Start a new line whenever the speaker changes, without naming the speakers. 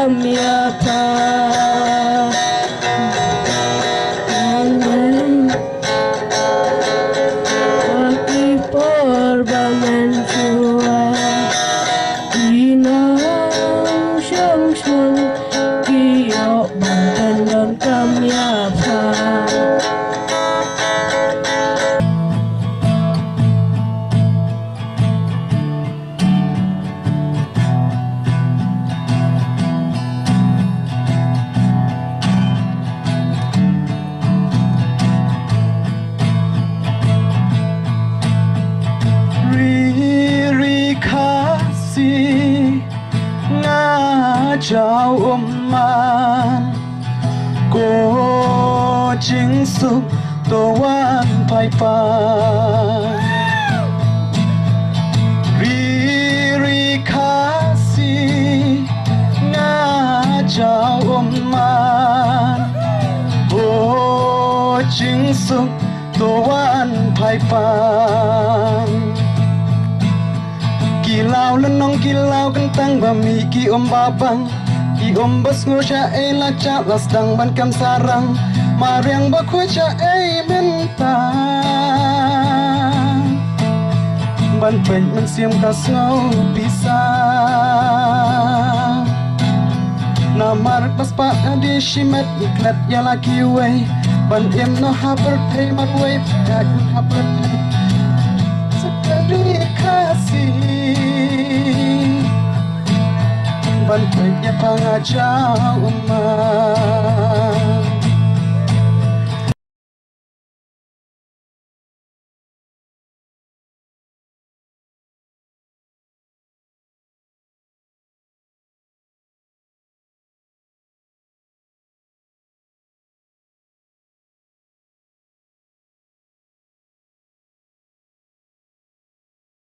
Kami apa ngajau man ko chính suk to wan pai pan ri kasi ngajau man ko chính suk to wan pai pan kilau lenong kilau kentang bami ki babang ki bas ngusha la cha las dang ban kam sarang mariang ba khu cha menta ban pen man siam ka snow bisa na mar bas pa di shimet iklat ya laki way ban em no haber pay mar way ya haber sekali kasih ban pen ya pangajau man